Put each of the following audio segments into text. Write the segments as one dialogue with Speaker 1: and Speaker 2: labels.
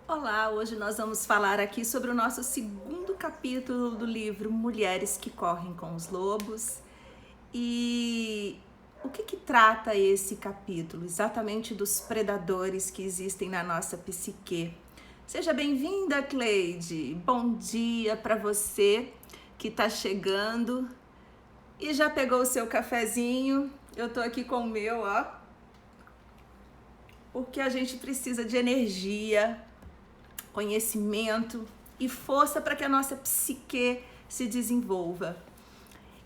Speaker 1: Olá, hoje nós vamos falar aqui sobre o nosso segundo capítulo do livro Mulheres que Correm com os Lobos. E o que trata esse capítulo? Exatamente dos predadores que existem na nossa psique. Seja bem-vinda, Cleide. Bom dia para você que está chegando e já pegou o seu cafezinho. Eu tô aqui com o meu, ó, porque a gente precisa de energia, conhecimento e força para que a nossa psique se desenvolva.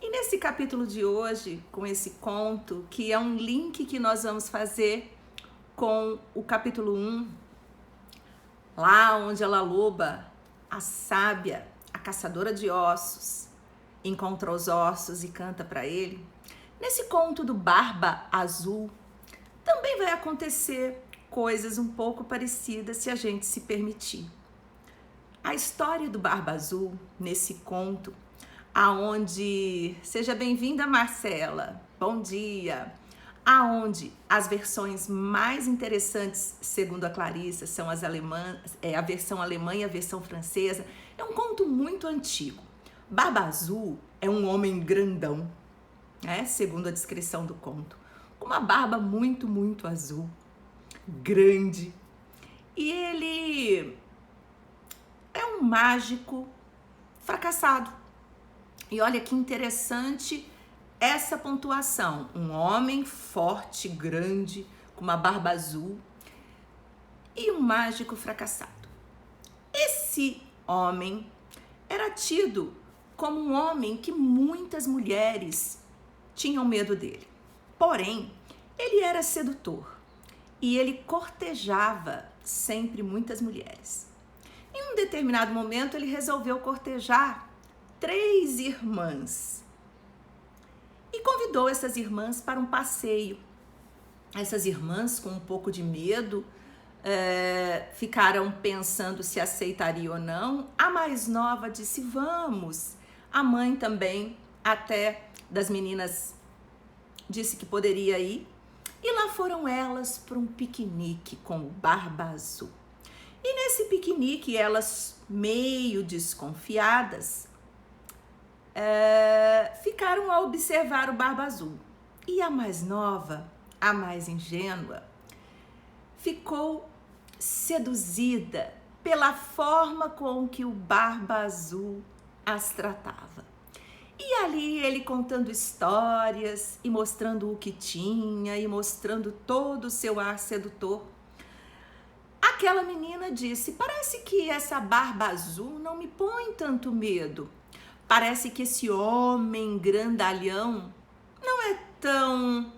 Speaker 1: E nesse capítulo de hoje, com esse conto, que é um link que nós vamos fazer com o capítulo 1, lá onde ela loba, a sábia, a caçadora de ossos, encontra os ossos e canta para ele. Nesse conto do Barba Azul, também vai acontecer coisas um pouco parecidas se a gente se permitir. A história do Barba Azul, nesse conto, aonde, seja bem-vinda, Marcela, bom dia, aonde as versões mais interessantes, segundo a Clarissa, são as alemãs, a versão alemã e a versão francesa. É um conto muito antigo. Barba Azul é um homem grandão, segundo a descrição do conto, com uma barba muito azul, grande, e ele é um mágico fracassado. E olha que interessante essa pontuação: um homem forte, grande, com uma barba azul e um mágico fracassado. Esse homem era tido como um homem que muitas mulheres tinham medo dele. Porém, ele era sedutor e ele cortejava sempre muitas mulheres. Em um determinado momento, ele resolveu cortejar 3 irmãs e convidou essas irmãs para um passeio. Essas irmãs, com um pouco de medo, ficaram pensando se aceitaria ou não. A mais nova disse: vamos. A mãe também, até das meninas, disse que poderia ir. E lá foram elas para um piquenique com o Barba Azul. E nesse piquenique, elas, meio desconfiadas, ficaram a observar o Barba Azul. E a mais nova, a mais ingênua, ficou seduzida pela forma com que o Barba Azul as tratava. E ali ele contando histórias e mostrando o que tinha e mostrando todo o seu ar sedutor. Aquela menina disse: parece que essa Barba Azul não me põe tanto medo. Parece que esse homem grandalhão não é tão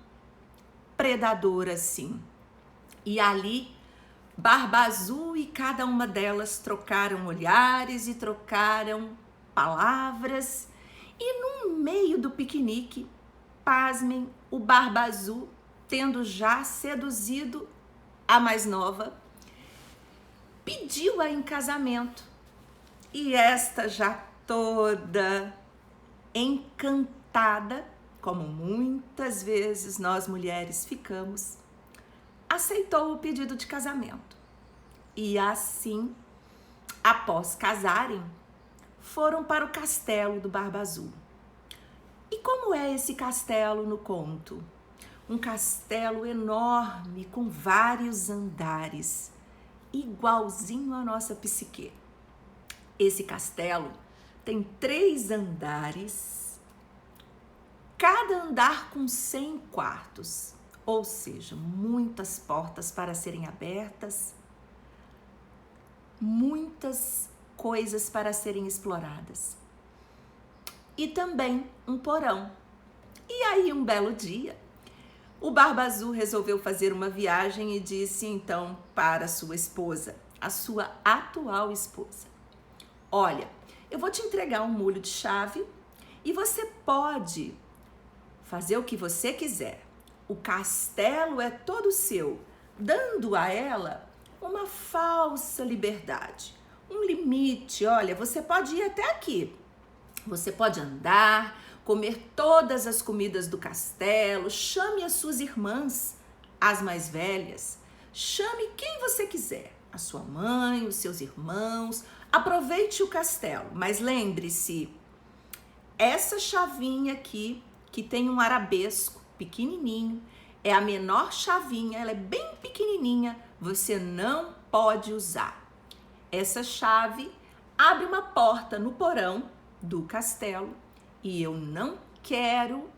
Speaker 1: predador assim. E ali, Barba Azul e cada uma delas trocaram olhares e trocaram palavras. E no meio do piquenique, pasmem, o Barba Azul, tendo já seduzido a mais nova, pediu-a em casamento. E esta, já toda encantada, como muitas vezes nós mulheres ficamos, aceitou o pedido de casamento. E assim, após casarem, foram para o castelo do Barba Azul. E como é esse castelo no conto? Um castelo enorme, com vários andares, igualzinho à nossa psique. Esse castelo tem 3 andares, cada andar com 100 quartos, ou seja, muitas portas para serem abertas, muitas coisas para serem exploradas. E também um porão. E aí, um belo dia, o Barba Azul resolveu fazer uma viagem e disse então para sua esposa, a sua atual esposa: olha, eu vou te entregar um molho de chave e você pode fazer o que você quiser. O castelo é todo seu, dando a ela uma falsa liberdade. Um limite. Olha, você pode ir até aqui. Você pode andar, comer todas as comidas do castelo, chame as suas irmãs, as mais velhas, chame quem você quiser. a sua mãe, os seus irmãos. Aproveite o castelo, mas lembre-se, essa chavinha aqui, que tem um arabesco pequenininho, é a menor chavinha, ela é bem pequenininha, você não pode usar. Essa chave abre uma porta no porão do castelo e eu não quero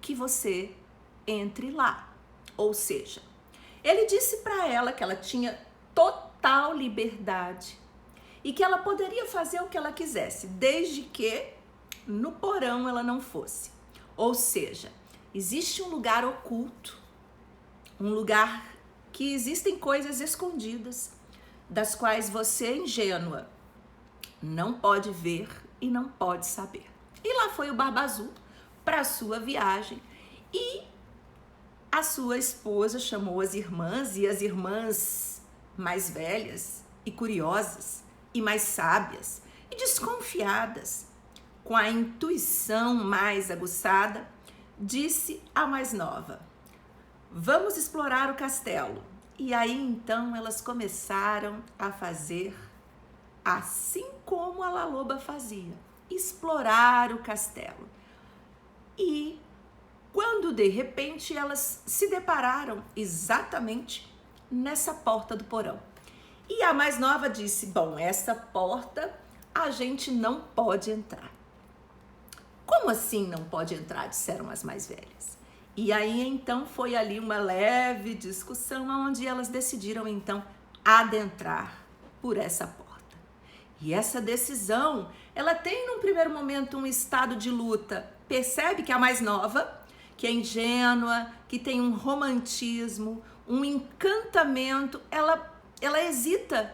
Speaker 1: que você entre lá. Ou seja, ele disse para ela que ela tinha total liberdade e que ela poderia fazer o que ela quisesse, desde que no porão ela não fosse. Ou seja, existe um lugar oculto, um lugar que existem coisas escondidas, das quais você, ingênua, não pode ver e não pode saber. E lá foi o Barba Azul para a sua viagem e a sua esposa chamou as irmãs, e as irmãs mais velhas e curiosas e mais sábias e desconfiadas, com a intuição mais aguçada, disse à mais nova: vamos explorar o castelo. E aí então elas começaram a fazer assim como a Laloba fazia, explorar o castelo. E quando de repente elas se depararam exatamente nessa porta do porão. E a mais nova disse: bom, essa porta a gente não pode entrar. Como assim não pode entrar? Disseram as mais velhas. E aí então foi ali uma leve discussão onde elas decidiram então adentrar por essa porta. E essa decisão, ela tem num primeiro momento um estado de luta. Percebe que a mais nova, que é ingênua, que tem um romantismo, um encantamento, ela hesita.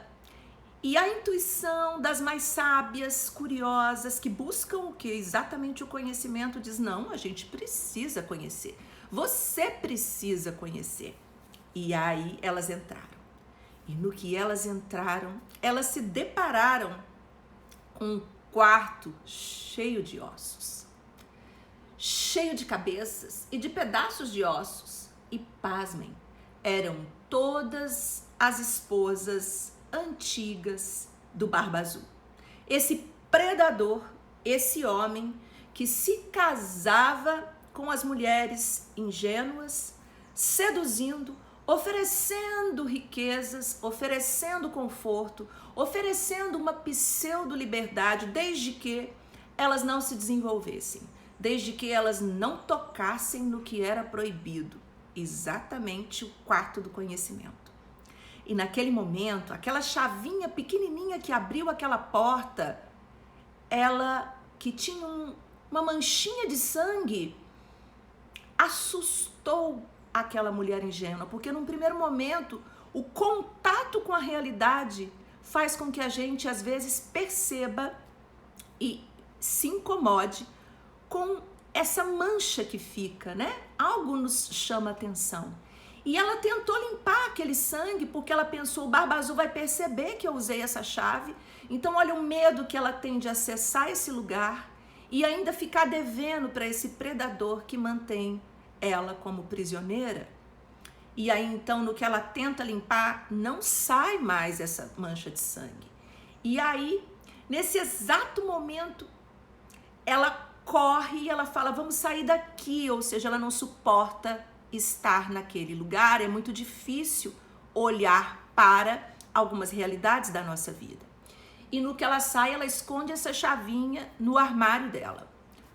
Speaker 1: E a intuição das mais sábias, curiosas, que buscam o quê? Exatamente o conhecimento, diz: não, a gente precisa conhecer. Você precisa conhecer. E aí elas entraram. E no que elas entraram, elas se depararam com um quarto cheio de ossos, cheio de cabeças e de pedaços de ossos. E pasmem, eram todas as esposas antigas do Barba Azul. Esse predador, esse homem que se casava com as mulheres ingênuas, seduzindo, oferecendo riquezas, oferecendo conforto, oferecendo uma pseudo-liberdade, desde que elas não se desenvolvessem, desde que elas não tocassem no que era proibido, exatamente o quarto do conhecimento. E naquele momento, aquela chavinha pequenininha que abriu aquela porta, ela que tinha uma manchinha de sangue, assustou aquela mulher ingênua, porque num primeiro momento, o contato com a realidade faz com que a gente às vezes perceba e se incomode com essa mancha que fica, né? Algo nos chama atenção. E ela tentou limpar aquele sangue porque ela pensou: o Barba Azul vai perceber que eu usei essa chave. Então olha o medo que ela tem de acessar esse lugar e ainda ficar devendo para esse predador que mantém ela como prisioneira. E aí então no que ela tenta limpar, não sai mais essa mancha de sangue. E aí, nesse exato momento, ela corre e ela fala: vamos sair daqui. Ou seja, ela não suporta estar naquele lugar, é muito difícil olhar para algumas realidades da nossa vida. E no que ela sai, ela esconde essa chavinha no armário dela.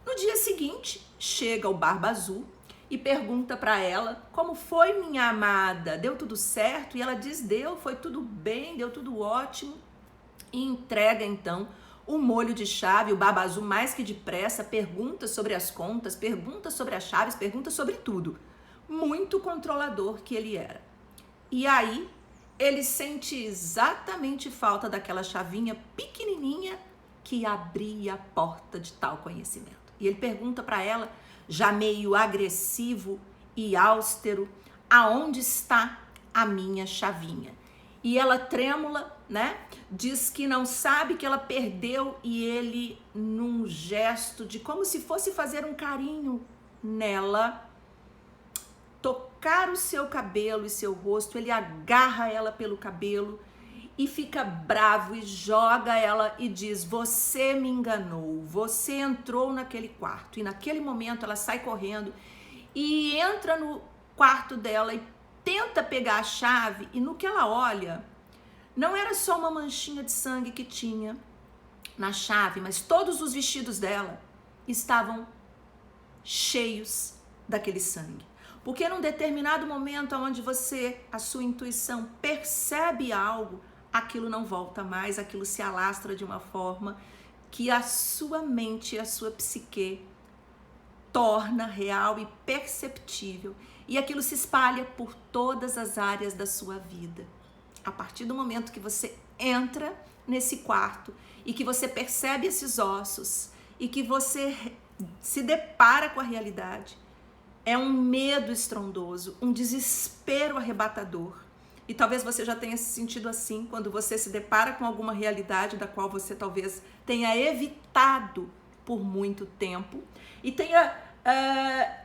Speaker 1: No dia seguinte, chega o Barba Azul e pergunta para ela: como foi, minha amada? Deu tudo certo? E ela diz: deu, foi tudo bem, deu tudo ótimo. E entrega então o molho de chave. O Barba Azul, mais que depressa, pergunta sobre as contas, pergunta sobre as chaves, pergunta sobre tudo. Muito controlador que ele era. E aí ele sente exatamente falta daquela chavinha pequenininha que abria a porta de tal conhecimento. E ele pergunta para ela, já meio agressivo e austero: aonde está a minha chavinha? E ela, trêmula, né, diz que não sabe, que ela perdeu. E ele, num gesto de como se fosse fazer um carinho nela, tocar o seu cabelo e seu rosto, ele agarra ela pelo cabelo e fica bravo e joga ela e diz: você me enganou, você entrou naquele quarto. E naquele momento ela sai correndo e entra no quarto dela e tenta pegar a chave, e no que ela olha, não era só uma manchinha de sangue que tinha na chave, mas todos os vestidos dela estavam cheios daquele sangue. Porque num determinado momento onde a sua intuição percebe algo, aquilo não volta mais, aquilo se alastra de uma forma que a sua mente e a sua psique torna real e perceptível, e aquilo se espalha por todas as áreas da sua vida. A partir do momento que você entra nesse quarto e que você percebe esses ossos e que você se depara com a realidade, é um medo estrondoso, um desespero arrebatador. E talvez você já tenha se sentido assim quando você se depara com alguma realidade da qual você talvez tenha evitado por muito tempo e tenha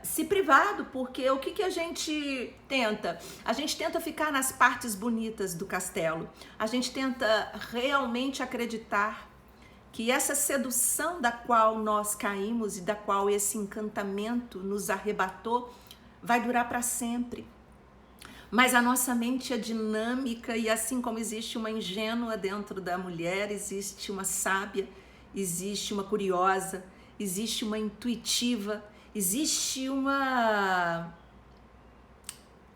Speaker 1: se privado, porque o que a gente tenta? A gente tenta ficar nas partes bonitas do castelo. A gente tenta realmente acreditar que essa sedução da qual nós caímos e da qual esse encantamento nos arrebatou vai durar para sempre. Mas a nossa mente é dinâmica, e assim como existe uma ingênua dentro da mulher, existe uma sábia, existe uma curiosa, existe uma intuitiva, existe uma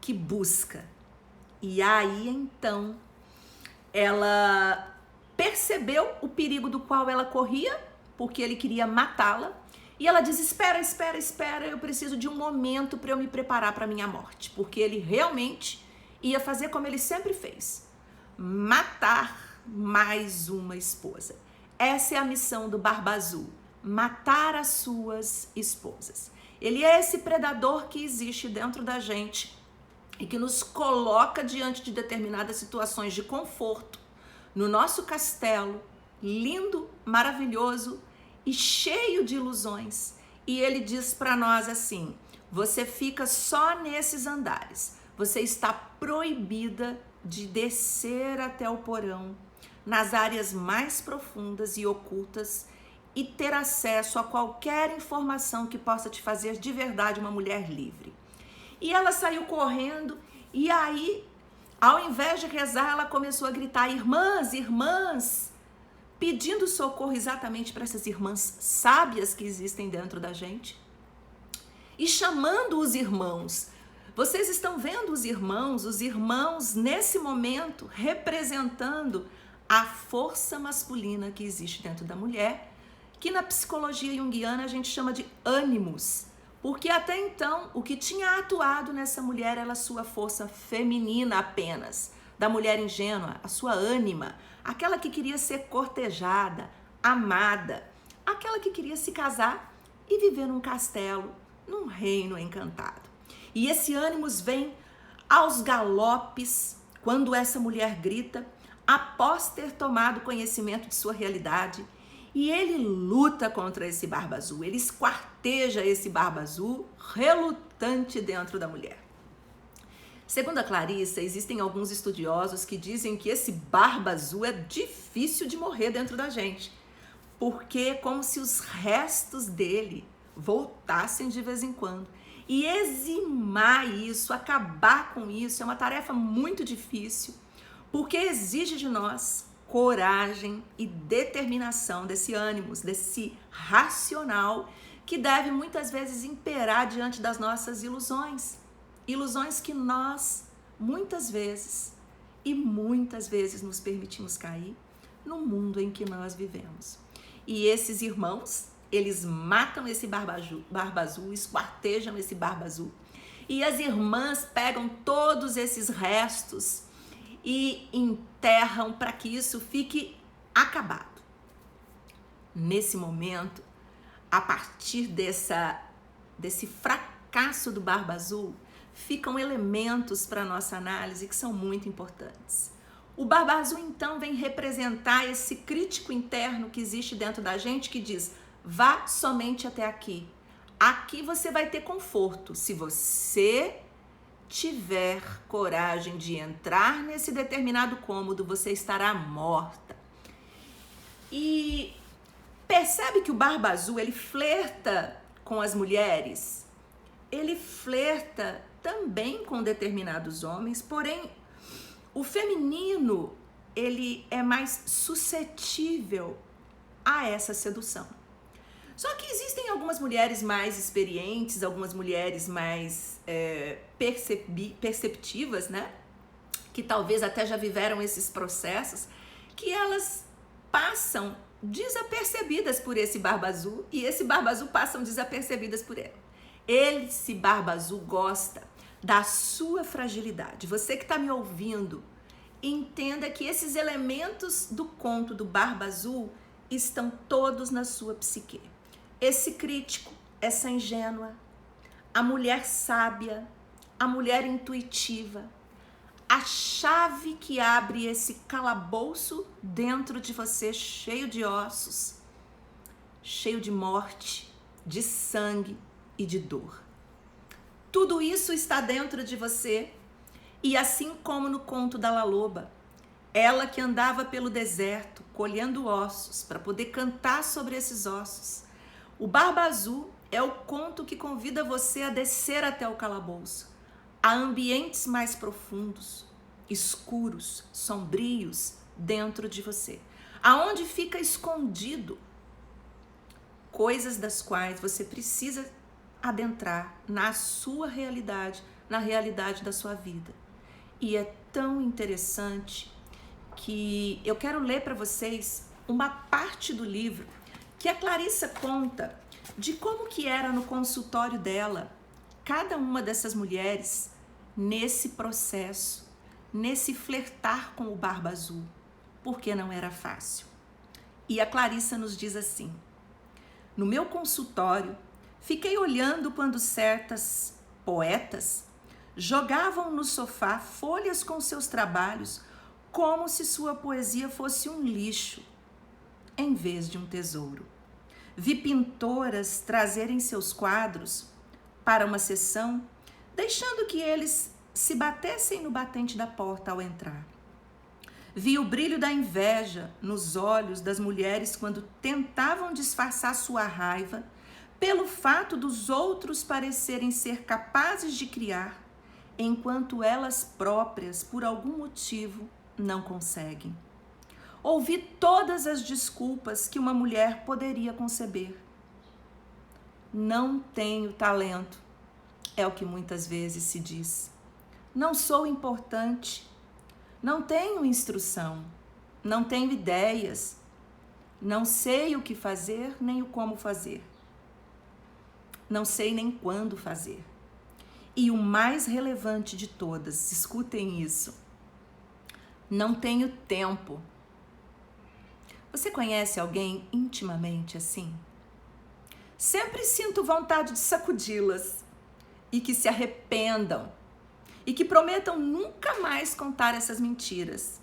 Speaker 1: que busca. E aí então ela percebeu o perigo do qual ela corria, porque ele queria matá-la, e ela diz: espera, eu preciso de um momento para eu me preparar para a minha morte, porque ele realmente ia fazer como ele sempre fez, matar mais uma esposa. Essa é a missão do Barba Azul, matar as suas esposas. Ele é esse predador que existe dentro da gente e que nos coloca diante de determinadas situações de conforto, no nosso castelo, lindo, maravilhoso e cheio de ilusões. E ele diz para nós assim: você fica só nesses andares, você está proibida de descer até o porão, nas áreas mais profundas e ocultas, e ter acesso a qualquer informação que possa te fazer de verdade uma mulher livre. E ela saiu correndo, e aí, ao invés de rezar, ela começou a gritar: irmãs, irmãs, pedindo socorro exatamente para essas irmãs sábias que existem dentro da gente, e chamando os irmãos. Vocês estão vendo os irmãos nesse momento representando a força masculina que existe dentro da mulher, que na psicologia junguiana a gente chama de ânimos, porque até então o que tinha atuado nessa mulher era a sua força feminina apenas, da mulher ingênua, a sua ânima, aquela que queria ser cortejada, amada, aquela que queria se casar e viver num castelo, num reino encantado. E esse ânimos vem aos galopes quando essa mulher grita, após ter tomado conhecimento de sua realidade, e ele luta contra esse Barba Azul, ele esquarteja esse Barba Azul relutante dentro da mulher. Segundo a Clarissa, existem alguns estudiosos que dizem que esse Barba Azul é difícil de morrer dentro da gente, porque é como se os restos dele voltassem de vez em quando. E eximar isso, acabar com isso, é uma tarefa muito difícil, porque exige de nós coragem e determinação desse ânimo, desse racional que deve muitas vezes imperar diante das nossas ilusões. Ilusões que nós muitas vezes nos permitimos cair no mundo em que nós vivemos. E esses irmãos, eles matam esse Barba Azul, esquartejam esse Barba Azul. E as irmãs pegam todos esses restos e enterram para que isso fique acabado. Nesse momento, a partir desse fracasso do Barba Azul, ficam elementos para a nossa análise que são muito importantes. O Barba Azul, então, vem representar esse crítico interno que existe dentro da gente, que diz: vá somente até aqui. Aqui você vai ter conforto se você tiver coragem de entrar nesse determinado cômodo, você estará morta. E percebe que o Barba Azul, ele flerta com as mulheres, ele flerta também com determinados homens, porém, o feminino, ele é mais suscetível a essa sedução. Só que existem algumas mulheres mais experientes, algumas mulheres mais perceptivas, né? Que talvez até já viveram esses processos, que elas passam desapercebidas por esse Barba Azul e esse Barba Azul passam desapercebidas por ela. Esse Barba Azul gosta da sua fragilidade. Você que está me ouvindo, entenda que esses elementos do conto do Barba Azul estão todos na sua psique. Esse crítico, essa ingênua, a mulher sábia, a mulher intuitiva, a chave que abre esse calabouço dentro de você, cheio de ossos, cheio de morte, de sangue e de dor. Tudo isso está dentro de você, e assim como no conto da La Loba, ela que andava pelo deserto, colhendo ossos para poder cantar sobre esses ossos, o Barba Azul é o conto que convida você a descer até o calabouço, a ambientes mais profundos, escuros, sombrios dentro de você, aonde fica escondido coisas das quais você precisa adentrar na sua realidade, na realidade da sua vida. E é tão interessante que eu quero ler para vocês uma parte do livro que a Clarissa conta de como que era no consultório dela, cada uma dessas mulheres nesse processo, nesse flertar com o Barba Azul, porque não era fácil. E a Clarissa nos diz assim: no meu consultório, fiquei olhando quando certas poetas jogavam no sofá folhas com seus trabalhos como se sua poesia fosse um lixo, em vez de um tesouro. Vi pintoras trazerem seus quadros para uma sessão, deixando que eles se batessem no batente da porta ao entrar. Vi o brilho da inveja nos olhos das mulheres quando tentavam disfarçar sua raiva pelo fato dos outros parecerem ser capazes de criar, enquanto elas próprias, por algum motivo, não conseguem. Ouvi todas as desculpas que uma mulher poderia conceber. Não tenho talento, é o que muitas vezes se diz. Não sou importante, não tenho instrução, não tenho ideias, não sei o que fazer nem o como fazer. Não sei nem quando fazer. E o mais relevante de todas, escutem isso, não tenho tempo. Você conhece alguém intimamente assim? Sempre sinto vontade de sacudi-las e que se arrependam e que prometam nunca mais contar essas mentiras.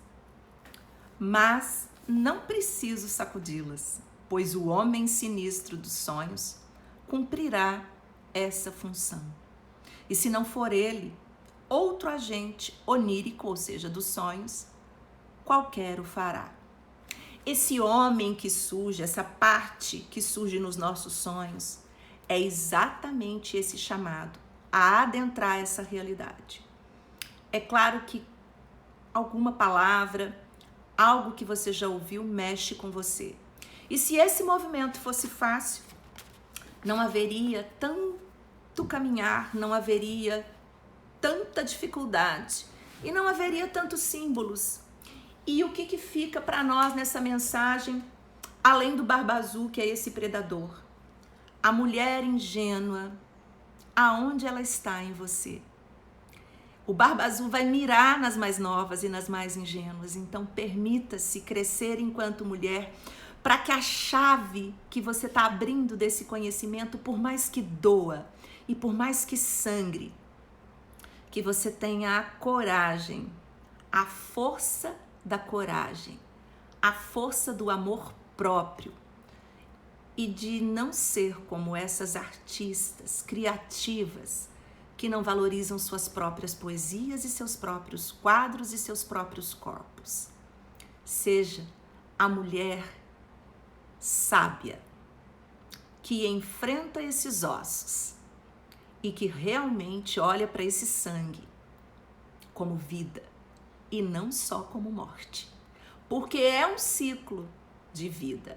Speaker 1: Mas não preciso sacudi-las, pois o homem sinistro dos sonhos cumprirá essa função. E se não for ele, outro agente onírico, ou seja, dos sonhos, qualquer o fará. Esse homem que surge, essa parte que surge nos nossos sonhos, é exatamente esse chamado a adentrar essa realidade. É claro que alguma palavra, algo que você já ouviu, mexe com você. E se esse movimento fosse fácil, não haveria tanto caminhar, não haveria tanta dificuldade e não haveria tantos símbolos. E o que fica para nós nessa mensagem, além do Barba Azul, que é esse predador? A mulher ingênua, aonde ela está em você? O Barba Azul vai mirar nas mais novas e nas mais ingênuas, então permita-se crescer enquanto mulher, para que a chave que você está abrindo desse conhecimento, por mais que doa e por mais que sangre, que você tenha a coragem, a força da coragem, a força do amor próprio e de não ser como essas artistas criativas que não valorizam suas próprias poesias e seus próprios quadros e seus próprios corpos. Seja a mulher sábia que enfrenta esses ossos e que realmente olha para esse sangue como vida e não só como morte. Porque é um ciclo de vida,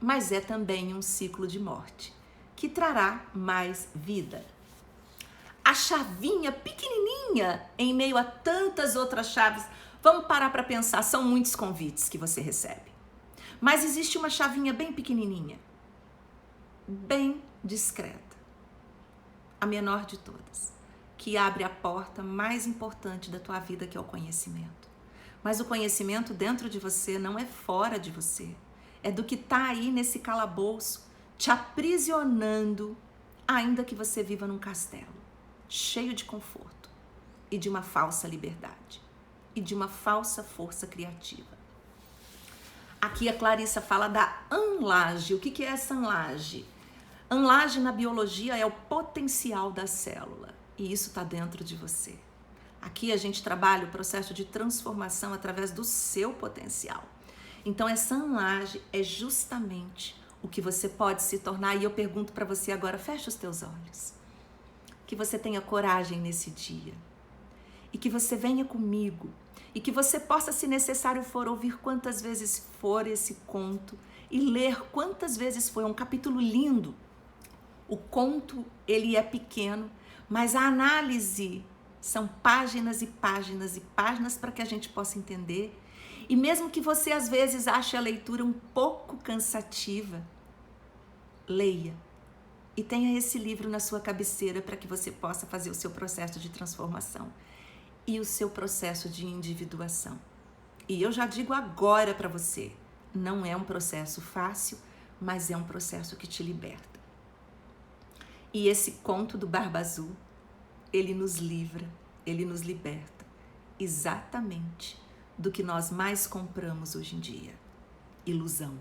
Speaker 1: mas é também um ciclo de morte, que trará mais vida. A chavinha pequenininha em meio a tantas outras chaves, vamos parar para pensar, são muitos convites que você recebe. Mas existe uma chavinha bem pequenininha, bem discreta, a menor de todas, que abre a porta mais importante da tua vida, que é o conhecimento. Mas o conhecimento dentro de você não é fora de você, é do que está aí nesse calabouço, te aprisionando, ainda que você viva num castelo, cheio de conforto e de uma falsa liberdade e de uma falsa força criativa. Aqui a Clarissa fala da anlage. O que é essa anlage? Anlage na biologia é o potencial da célula e isso está dentro de você. Aqui a gente trabalha o processo de transformação através do seu potencial. Então essa anlage é justamente o que você pode se tornar. E eu pergunto para você agora, fecha os teus olhos. Que você tenha coragem nesse dia. E que você venha comigo. E que você possa, se necessário for, ouvir quantas vezes for esse conto. E ler quantas vezes for. É um capítulo lindo. O conto, ele é pequeno. Mas a análise são páginas e páginas e páginas para que a gente possa entender. E mesmo que você às vezes ache a leitura um pouco cansativa, leia e tenha esse livro na sua cabeceira para que você possa fazer o seu processo de transformação e o seu processo de individuação. E eu já digo agora para você, não é um processo fácil, mas é um processo que te liberta. E esse conto do Barba Azul, ele nos livra, ele nos liberta exatamente do que nós mais compramos hoje em dia. Ilusão.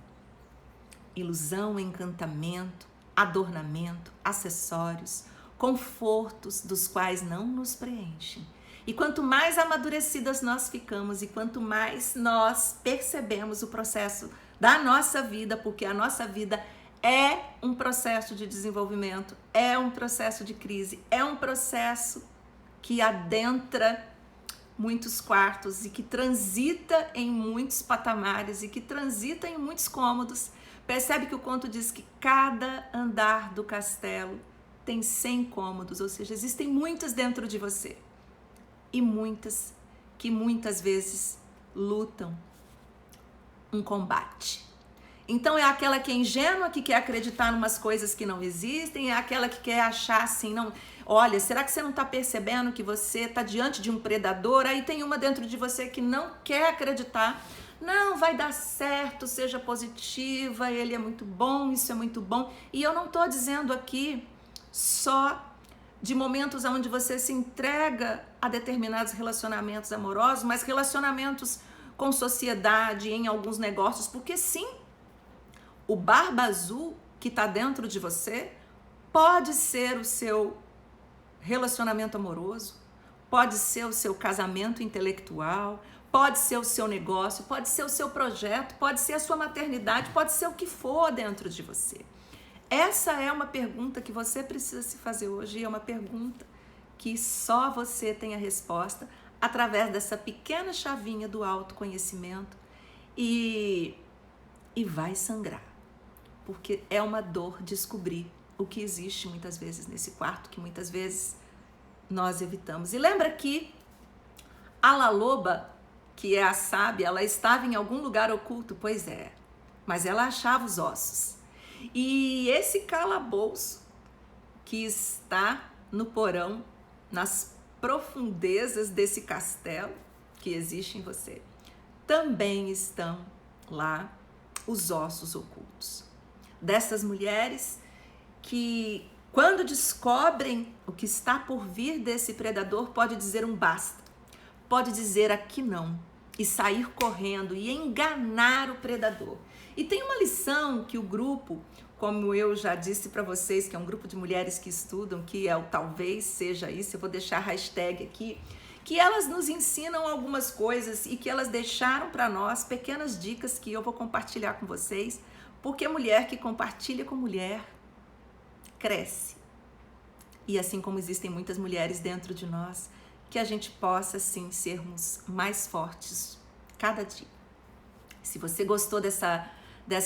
Speaker 1: Ilusão, encantamento, adornamento, acessórios, confortos dos quais não nos preenchem. E quanto mais amadurecidas nós ficamos e quanto mais nós percebemos o processo da nossa vida, porque a nossa vida é um processo de desenvolvimento, é um processo de crise, é um processo que adentra muitos quartos e que transita em muitos patamares e que transita em muitos cômodos. Percebe que o conto diz que cada andar do castelo tem 100 cômodos, ou seja, existem muitas dentro de você e muitas que muitas vezes lutam um combate. Então é aquela que é ingênua, que quer acreditar em umas coisas que não existem, é aquela que quer achar assim, não, olha, será que você não está percebendo que você está diante de um predador? Aí tem uma dentro de você que não quer acreditar, não, vai dar certo, seja positiva, ele é muito bom, isso é muito bom. E eu não estou dizendo aqui só de momentos onde você se entrega a determinados relacionamentos amorosos, mas relacionamentos com sociedade, em alguns negócios, porque sim, o Barba Azul que está dentro de você pode ser o seu relacionamento amoroso, pode ser o seu casamento intelectual, pode ser o seu negócio, pode ser o seu projeto, pode ser a sua maternidade, pode ser o que for dentro de você. Essa é uma pergunta que você precisa se fazer hoje e é uma pergunta que só você tem a resposta através dessa pequena chavinha do autoconhecimento e vai sangrar. Porque é uma dor descobrir o que existe muitas vezes nesse quarto, que muitas vezes nós evitamos. E lembra que a Laloba, que é a sábia, ela estava em algum lugar oculto? Pois é, mas ela achava os ossos. E esse calabouço que está no porão, nas profundezas desse castelo que existe em você, também estão lá os ossos ocultos. Dessas mulheres que, quando descobrem o que está por vir desse predador, pode dizer um basta, pode dizer aqui não, e sair correndo e enganar o predador. E tem uma lição que o grupo, como eu já disse para vocês, que é um grupo de mulheres que estudam, que é o Talvez Seja Isso, eu vou deixar a hashtag aqui, que elas nos ensinam algumas coisas e que elas deixaram para nós pequenas dicas que eu vou compartilhar com vocês, porque mulher que compartilha com mulher cresce. E assim como existem muitas mulheres dentro de nós, que a gente possa, sim, sermos mais fortes cada dia. Se você gostou dessa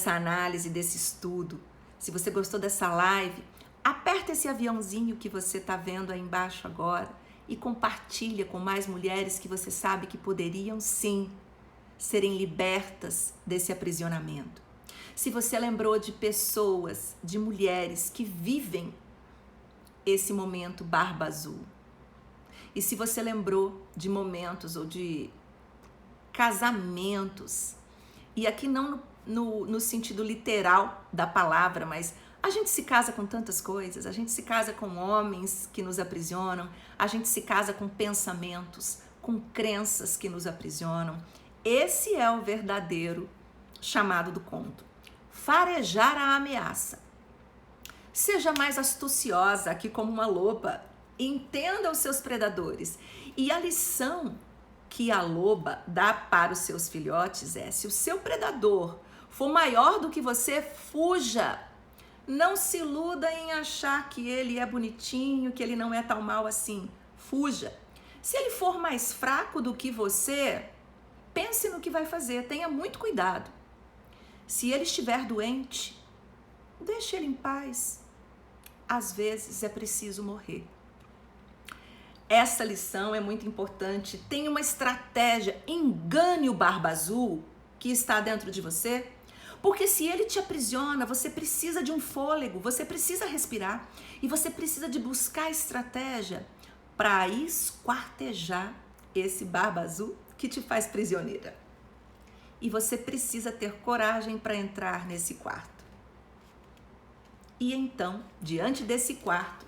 Speaker 1: análise, desse estudo, se você gostou dessa live, aperta esse aviãozinho que você está vendo aí embaixo agora e compartilha com mais mulheres que você sabe que poderiam, sim, serem libertas desse aprisionamento. Se você lembrou de pessoas, de mulheres que vivem esse momento barba azul, e se você lembrou de momentos ou de casamentos, e aqui não no sentido literal da palavra, mas a gente se casa com tantas coisas, a gente se casa com homens que nos aprisionam, a gente se casa com pensamentos, com crenças que nos aprisionam. Esse é o verdadeiro chamado do conto. Farejar a ameaça. Seja mais astuciosa aqui como uma loba. Entenda os seus predadores. E a lição que a loba dá para os seus filhotes é: se o seu predador for maior do que você, fuja. Não se iluda em achar que ele é bonitinho, que ele não é tão mal assim. Fuja. Se ele for mais fraco do que você, pense no que vai fazer. Tenha muito cuidado. Se ele estiver doente, deixe ele em paz. Às vezes é preciso morrer. Essa lição é muito importante. Tem uma estratégia. Engane o barba azul que está dentro de você. Porque se ele te aprisiona, você precisa de um fôlego, você precisa respirar. E você precisa de buscar estratégia para esquartejar esse barba azul que te faz prisioneira. E você precisa ter coragem para entrar nesse quarto. E então, diante desse quarto,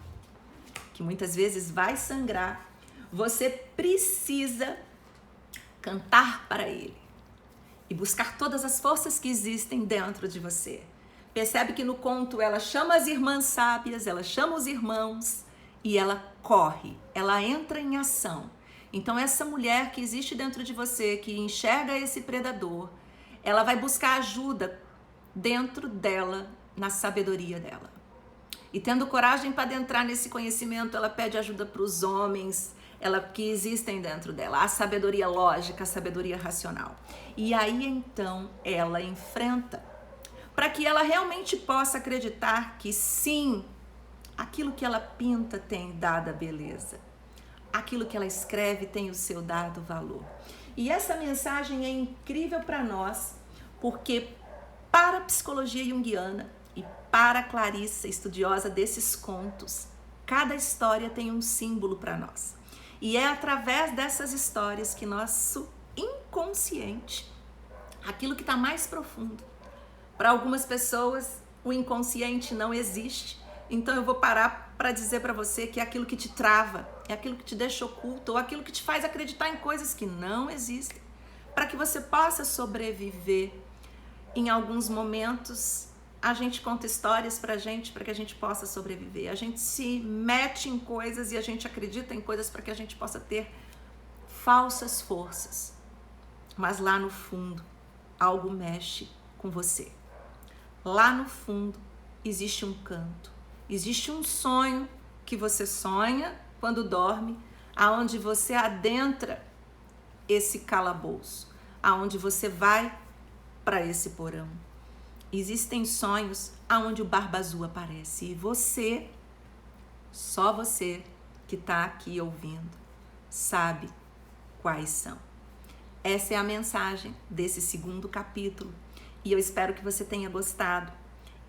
Speaker 1: que muitas vezes vai sangrar, você precisa cantar para ele e buscar todas as forças que existem dentro de você. Percebe que no conto ela chama as irmãs sábias, ela chama os irmãos e ela corre, ela entra em ação. Então essa mulher que existe dentro de você, que enxerga esse predador, ela vai buscar ajuda dentro dela, na sabedoria dela. E tendo coragem para adentrar nesse conhecimento, ela pede ajuda para os homens que existem dentro dela, a sabedoria lógica, a sabedoria racional. E aí então ela enfrenta, para que ela realmente possa acreditar que sim, aquilo que ela pinta tem dada beleza, aquilo que ela escreve tem o seu dado valor. E essa mensagem é incrível para nós, porque para a psicologia junguiana e para a Clarissa, estudiosa desses contos, cada história tem um símbolo para nós. E é através dessas histórias que nosso inconsciente, aquilo que está mais profundo, para algumas pessoas o inconsciente não existe. Então eu vou parar para dizer para você que é aquilo que te trava, é aquilo que te deixa oculto, ou aquilo que te faz acreditar em coisas que não existem, para que você possa sobreviver. Em alguns momentos a gente conta histórias pra gente, para que a gente possa sobreviver. A gente se mete em coisas e a gente acredita em coisas para que a gente possa ter falsas forças. Mas lá no fundo, algo mexe com você. Lá no fundo, existe um canto. Existe um sonho que você sonha quando dorme, aonde você adentra esse calabouço, aonde você vai para esse porão. Existem sonhos aonde o barba azul aparece e você, só você que está aqui ouvindo, sabe quais são. Essa é a mensagem desse segundo capítulo e eu espero que você tenha gostado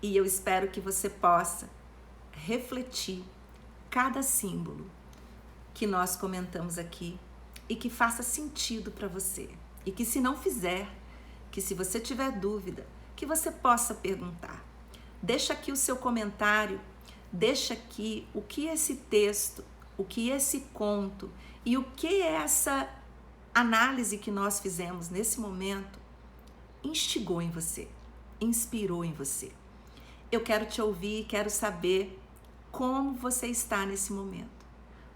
Speaker 1: e eu espero que você possa refletir cada símbolo que nós comentamos aqui e que faça sentido para você. E que se não fizer, que se você tiver dúvida, que você possa perguntar. Deixa aqui o seu comentário, deixa aqui o que esse texto, o que esse conto e o que essa análise que nós fizemos nesse momento instigou em você, inspirou em você. Eu quero te ouvir, quero saber como você está nesse momento.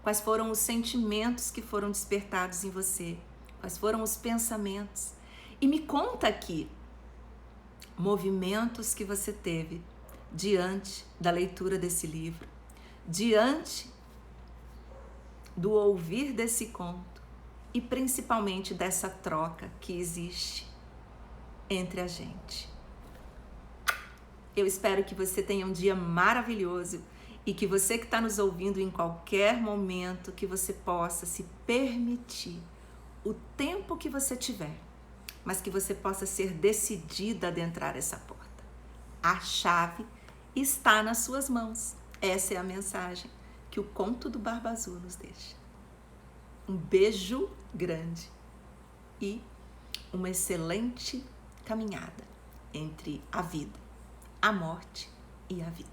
Speaker 1: Quais foram os sentimentos que foram despertados em você? Quais foram os pensamentos? E me conta aqui movimentos que você teve diante da leitura desse livro, diante do ouvir desse conto e principalmente dessa troca que existe entre a gente. Eu espero que você tenha um dia maravilhoso e que você que está nos ouvindo em qualquer momento, que você possa se permitir o tempo que você tiver, mas que você possa ser decidida a adentrar essa porta. A chave está nas suas mãos. Essa é a mensagem que o Conto do Barba Azul nos deixa. Um beijo grande e uma excelente caminhada entre a vida, a morte e a vida.